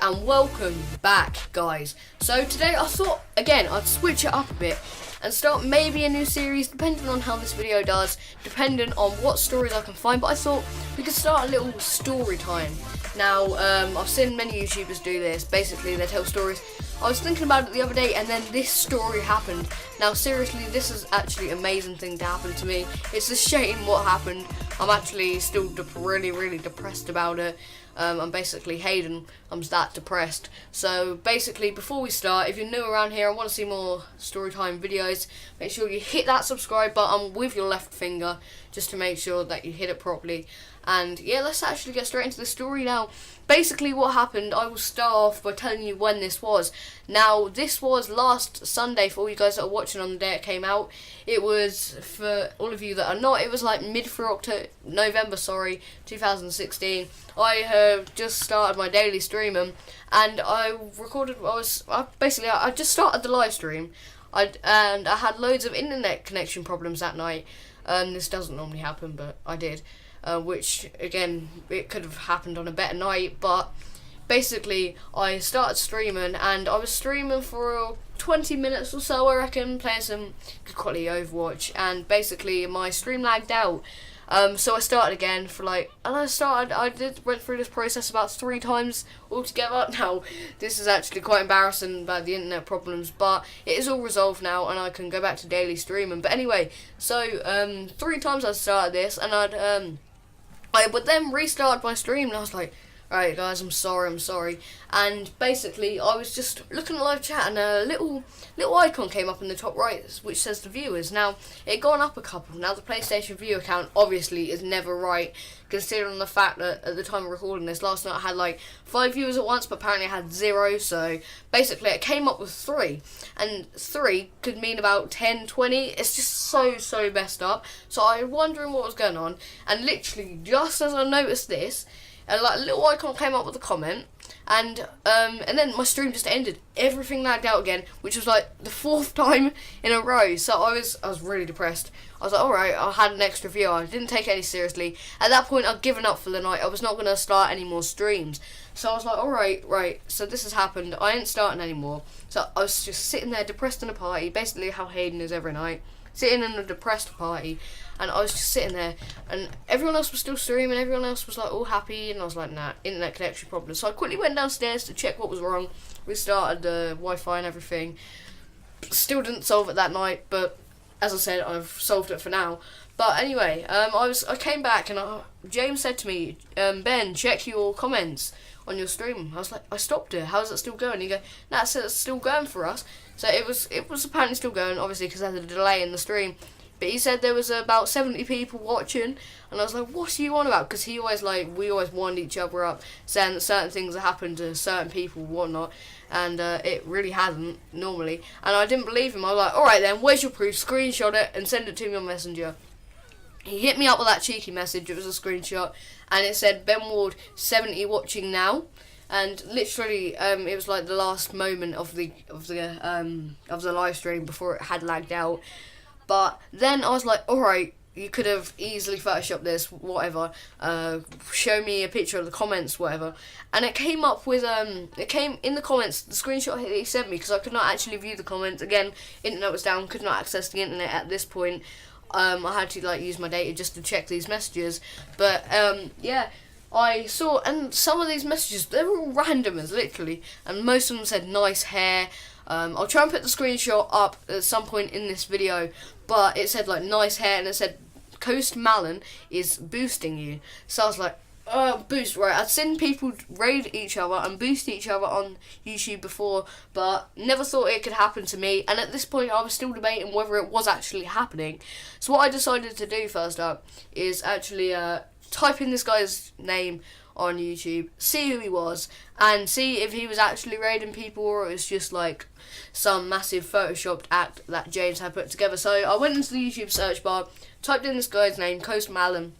and welcome back, guys. So today I thought, again, I'd switch it up a bit and start maybe a new series, depending on how this video does, depending on what stories I can find, but I thought we could start a little story time. Now, I've seen many YouTubers do this. Basically, they tell stories. I was thinking about it the other day, and then this story happened. Now, seriously, this is actually an amazing thing to happen to me. It's a shame what happened. I'm actually still really depressed about it. I'm basically Hayden. I'm that depressed. So basically, before we start, if you're new around here and want to see more storytime videos, make sure you hit that subscribe button with your left finger, just to make sure that you hit it properly. And yeah, let's actually get straight into the story now. Basically what happened, I will start off by telling you when this was. Now, this was last Sunday for all you guys that are watching on the day it came out. It was, for all of you that are not, it was like November 2016. I have just started my daily streaming, and I recorded, I just started the live stream. And I had loads of internet connection problems that night. This doesn't normally happen, but I did. Which, again, it could have happened on a better night, but basically I started streaming, and I was streaming for 20 minutes or so, I reckon, playing some good quality Overwatch, and basically my stream lagged out. So I started again I went through this process about 3 times altogether. Now, this is actually quite embarrassing about the internet problems, but it is all resolved now, and I can go back to daily streaming. But anyway, so 3 times I started this, and I would then restart my stream, and I was like, right guys, I'm sorry. And basically, I was just looking at live chat, and a little icon came up in the top right, which says the viewers. Now, it had gone up a couple. Now, the PlayStation viewer count obviously is never right, considering the fact that at the time of recording this, last night I had like 5 viewers at once, but apparently I had 0. So basically, it came up with 3, and 3 could mean about 10, 20. It's just so messed up. So I was wondering what was going on, and literally just as I noticed this, a little icon came up with a comment, and then my stream just ended. Everything lagged out again, which was like the 4th time in a row. So I was really depressed. I was like, alright, I had an extra viewer. I didn't take it any seriously. At that point, I'd given up for the night. I was not going to start any more streams. So I was like, alright, right, so this has happened. I ain't starting anymore. So I was just sitting there depressed in a party, basically how Hayden is every night. Sitting in a depressed party, and I was just sitting there, and everyone else was still streaming, everyone else was like all happy, and I was like, nah, internet connection problem. So I quickly went downstairs to check what was wrong, restarted the Wi-Fi and everything. Still didn't solve it that night, but as I said, I've solved it for now. But anyway, I came back, and James said to me, Ben, check your comments on your stream. I was like, I stopped it. How is it still going? He go, nah, it says it's still going for us. So it was apparently still going, obviously, because there's a delay in the stream. But he said there was about 70 people watching, and I was like, what are you on about? Because we always wind each other up, saying that certain things have happened to certain people and whatnot, and it really hasn't, normally. And I didn't believe him. I was like, alright then, where's your proof? Screenshot it and send it to me on Messenger. He hit me up with that cheeky message. It was a screenshot, and it said Ben Ward 70 watching now, and literally it was like the last moment of the live stream before it had lagged out. But then I was like, alright, you could have easily photoshopped this, whatever, show me a picture of the comments, whatever. And it came up with, it came in the comments, the screenshot he sent me, because I could not actually view the comments. Again, internet was down, could not access the internet at this point. I had to use my data just to check these messages. But yeah, I saw, and some of these messages, they were all randomers, literally, and most of them said nice hair. I'll try and put the screenshot up at some point in this video, but it said like nice hair, and it said Coast Malin is boosting you. So I was like, boost, right? I'd seen people raid each other and boost each other on YouTube before, but never thought it could happen to me. And at this point, I was still debating whether it was actually happening. So what I decided to do first up is actually type in this guy's name on YouTube, see who he was, and see if he was actually raiding people, or it was just like some massive photoshopped act that James had put together. So I went into the YouTube search bar, typed in this guy's name, Coast Malin.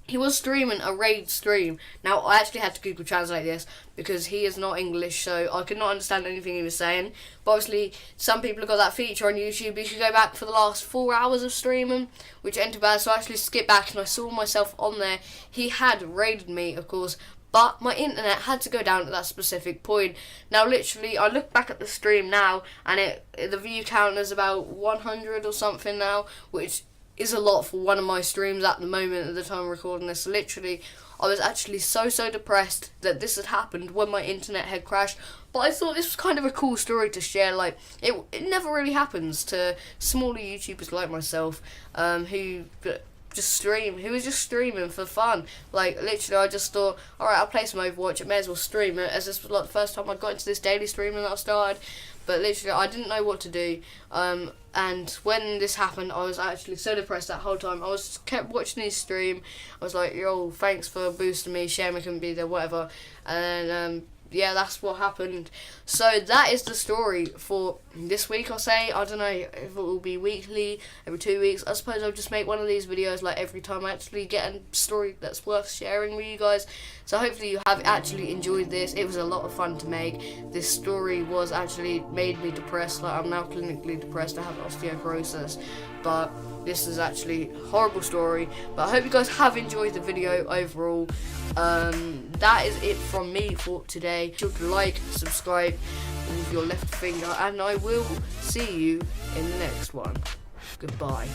He was streaming a raid stream. Now, I actually had to Google Translate this because he is not English, so I could not understand anything he was saying. But obviously, some people have got that feature on YouTube. You can go back for the last 4 hours of streaming, which ain't too bad. So I actually skipped back and I saw myself on there. He had raided me, of course, but my internet had to go down at that specific point. Now literally, I look back at the stream now, and the view count is about 100 or something now, which is a lot for one of my streams at the moment at the time of recording this. Literally, I was actually so depressed that this had happened when my internet had crashed. But I thought this was kind of a cool story to share. Like, it never really happens to smaller YouTubers like myself, who was just streaming for fun. Like, literally, I just thought, alright, I'll play some Overwatch, I may as well stream it, as this was like the first time I got into this daily streaming that I started. But literally, I didn't know what to do. And when this happened, I was actually so depressed that whole time. I kept watching his stream. I was like, yo, thanks for boosting me, shame I couldn't be there, whatever. And yeah, that's what happened. So that is the story for this week, I'll say. I don't know if it will be weekly, every 2 weeks. I suppose I'll just make one of these videos like every time I actually get a story that's worth sharing with you guys. So hopefully you have actually enjoyed this. It was a lot of fun to make. This story was actually made me depressed. Like, I'm now clinically depressed. I have osteoporosis. But this is actually a horrible story. But I hope you guys have enjoyed the video overall. That is it from me for today. Be sure to like, subscribe with your left finger, and I will see you in the next one. Goodbye.